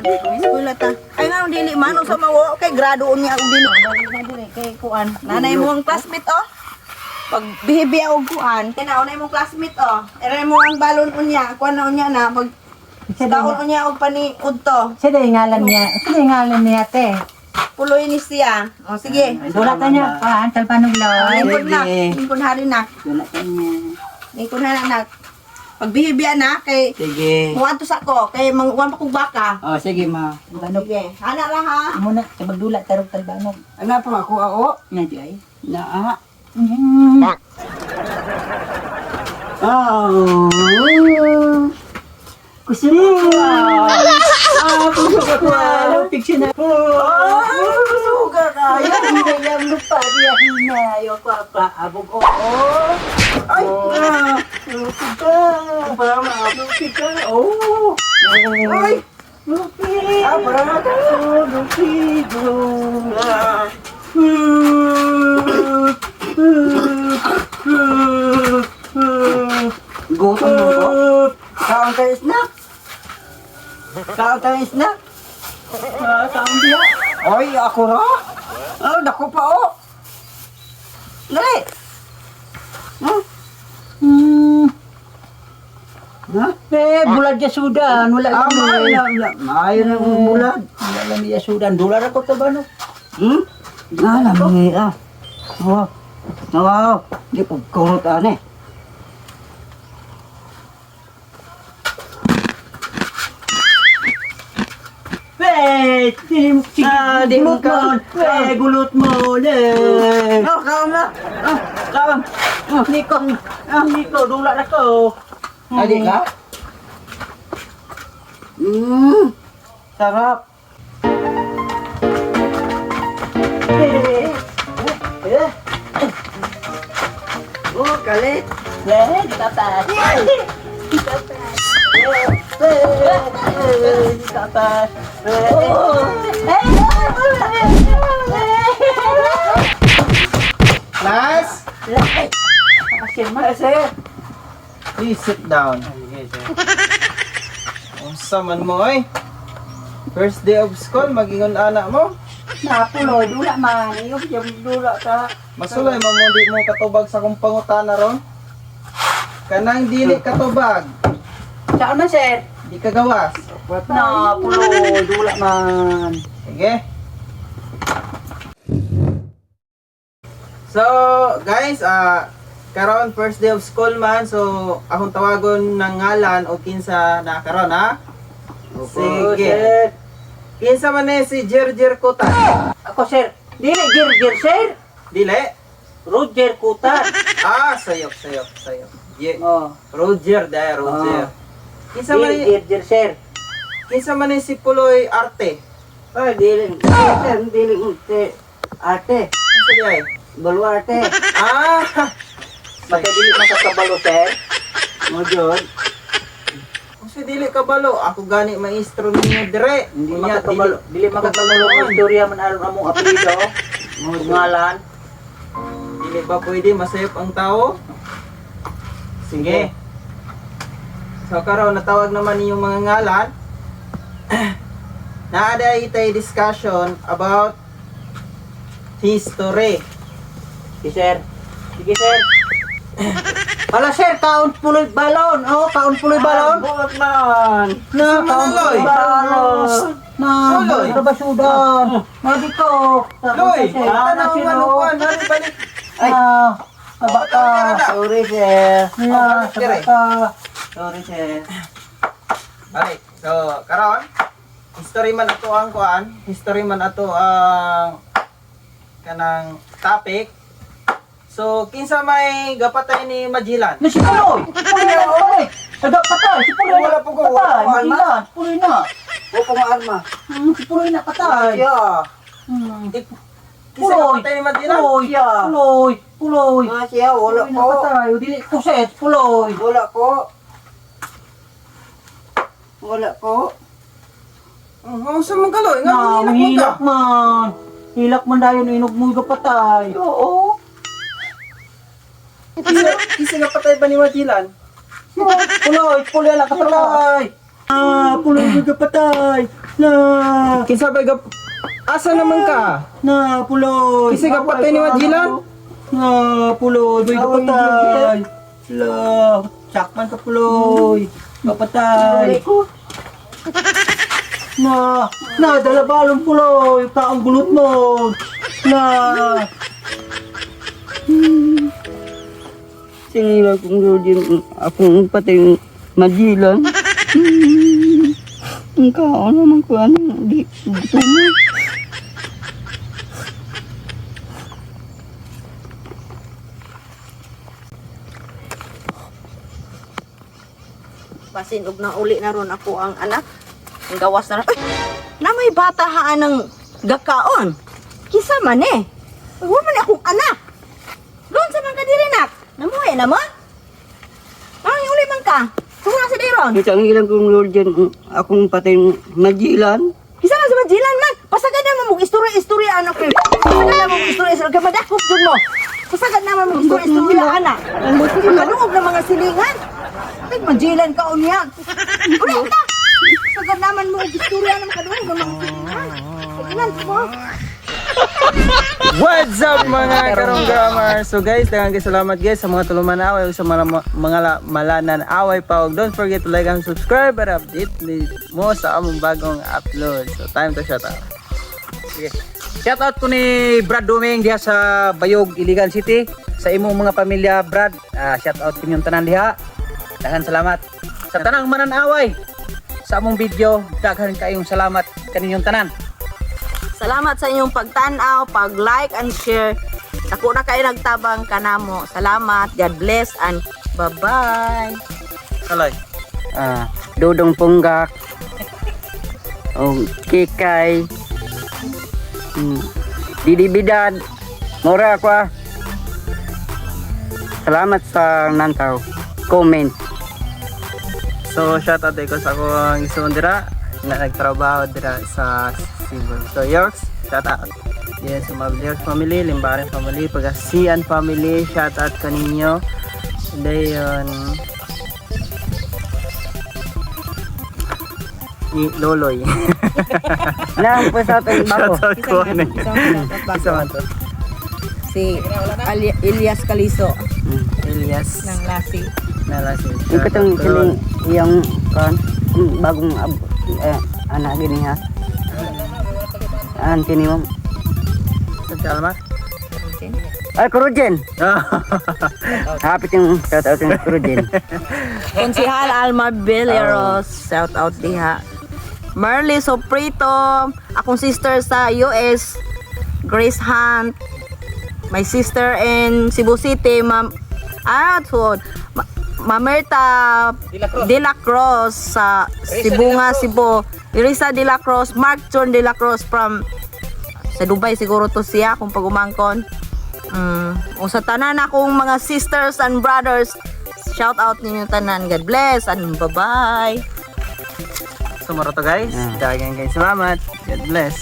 kuan eskwela ta. Ay nga dili man sa mawo kay graduon niya og dili kay kuan. Nanay mo ang classmate oh. Pag bihibiya og kuan, kinaunay mo classmate oh. Ere mo ang balon unya, kuan na unya na pag daon unya og pani udto. Sino yung ngalan niya? Sino yung ngalan niya, te? Puloy ni siya. O sige. Dulatan niya pa, talpanog lang. Lingkod na. Lingkod hari na. Dulatan niya. Lingkod na na. Pag bihibiya na kay Sige. muadto sa ko kay manguwan pa kog baka. Oh, sige ma. Sige. Ana ra ha. Muna, sa magdulat, tarong talbanog. Ano pa ako ako? Nga di ay. Na. Oh. Gusto mo? Gusto ko na. Picture na. Suga ka. Hindi yung lupa niya hinayo ko pa abog o. Ay! Lupit ka! Parang lupit ka! Oh! Ay! Lupit! Parang ako! Lupit! Gutom mo ko? Kaon tayo snack? Kaon tayo snack? Kaon diya? Ay, ako ra? Oh, dako pa oh! Dali! Huh? Ha? Bulad niya sudan. Wala lang Maayo na ang bulad. Wala lang niya sudan. Dular ako talbanog. Alam mo nga. Wow. Wow. Di po kurot ane. Gulot mo. Gulot mo. Kaon na. Kaon. Niko, dular ako. Adi ka? Sarap. Oh, kalit. Kapas. Kapas. Class, Sir. please sit down. Unsa man mo oy? First day of school, magingon anak mo. Napuloy, dula man. Yung dula ka. Masulay mamundi mo katubag sa kong pangutana ron. Kanang dili katubag, Saan man, sir? di ka gawas. Napuloy, dula man. Sige. So, guys, karon first day of school man, so akong tawagon ng ngalan o kinsa na karon ha. Sige. Kinsa man ni si Jerjer Kutan? Ako, sir. Dili, Gerger, sir. Dili. Roger Kutan. Sayop. Oh. Roger dahil Roger. Kinsa man Dili, ni Gerger, sir. kinsa man ni si Puloy Arte? Ay, diling. Sir, diling. Ate. Kinsa di ay? Baluarte. Basta dili makakabalo, sir. Mo Jod. Kasi dili kabalo, ako gani maestro ninyo dire. Hindi Unya, makakabalo. Dili makakabalo ang istorya man aron among apelyido. Ngalan. Dili ba pwede masayop ang tao? Sige. So karon natawag naman niyo mga ngalan. Naada itay discussion about history. Sige, sir. Sige, sir. Ala, sir, kaon puloy balon. Oh, kaon puloy balon. Buot man. Na, kaon Loy? puloy balon. Na, Loy? sa basudan. Na dito. Loy, Na, tanaw man kuan, nari balik. Ay, saba ka. Sorry, sir. Na, saba ka. Sorry, sir. Balik. So karon history man ato ang kuan, history man ato ang kanang topic. So kinsa may gapatay ni Magellan? Na si Puloy. Puloy na, puloy. Sagap patay. Si Puloy Wala na po ko, patay. wala po, Magellan. Puloy na. O pang arma. Si Puloy na patay. Asya. Kinsa gapatay ni Magellan? Puloy. Puloy. Puloy. Asya, wala Puloy na po. patay. O, dili ko set. Puloy. Wala po. Wala po. Sa mong kaloy, nga Na, mo mahilak man. Hilak man dayon inog mo patay. Oo. Kinsa gapatay ba ni Magellan? Puloy. Puloy na patay. Puloy na patay. Na, Kinsa ba gap... Asa naman ka? na, puloy. Kasi kapatay ni Majilan? Na, puloy. May kapatay. La, sakman ka, puloy. Kapatay. Na, dala balong puloy. Kaang gulot mo. Na. Sinila kong rodin, akong patay Majilan. Ang kaon naman ko, di tumo. Basin og na uli na ron ako ang anak. Ang gawas na ron. Ay! Na may bata haan ng gakaon. Kisa man eh. Huwag man akong anak. Doon sa mga kadirinak. Namuhay na mo? Ang uli man ka. Sumula sa diron. Isang ilang kong rodin, akong patay Majilan. Kisa man sa majilan man. Pasagad na mo istorya-istorya anak ko. Pasagad na mo istorya-istorya. Kaya madakop dun mo. Pasagad na mo istorya-istorya anak. Kadungog na mga silingan. Ay, majilan ka umiyak. Ulit ka! Pasagad naman mo istorya na makadungog ng mga silingan. Pagkinan mo. What's up mga karonggamers? So guys, daghang salamat guys sa mga tuluman away o sa mga malanan away pa. Don't forget to like and subscribe para update mo sa among bagong upload. So time to shout out. Sige. Shout out ko ni Brad Duming diha sa Bayog, Iligan City. Sa imong mga pamilya Brad, shout out kinyong tanan diha. Daghang salamat sa tanang mananaway sa among video. Daghang kayong salamat kaninyong tanan. Salamat sa inyong pagtanaw, pag-like and share. Dako na kayo nagtabang kanamo. Salamat. God bless and bye-bye. Salay. Dodong Punggak. Kikay. Didi Bidad. Mura ako. Salamat sa nantaw. Comment. So shout out ko sa akong isuon dira na nagtrabaho dira sa Cebu. So Yorks, shout out. Yes, sa mga Yorks family, Limbaran family, Pagasian family, shout out kaninyo. Dayon ni Loloy. Lang po sa ating bako. Shout out ko ano. Isa man to. Si Elias Caliso Elias ng Lasi. Nalasi. Yung katong siling yung kan bagong anak gini ha. Antini mo. Sa Alma. Ay, Kurujen. Hapit yung shout out yung Kurujen. Konsihal Alma Villeros, shout out diha. Marley Soprito, akong sister sa US, Grace Hunt, my sister in Cebu City, Mamerta De La Cruz sa Cebu nga, Cebu. Irisa De La Cruz, Mark John De La Cruz from sa Dubai siguro to siya kung pagumangkon. O sa tanan akong mga sisters and brothers, shout out ninyo tanan. God bless and bye-bye. So moro to guys. Daghang salamat. God bless.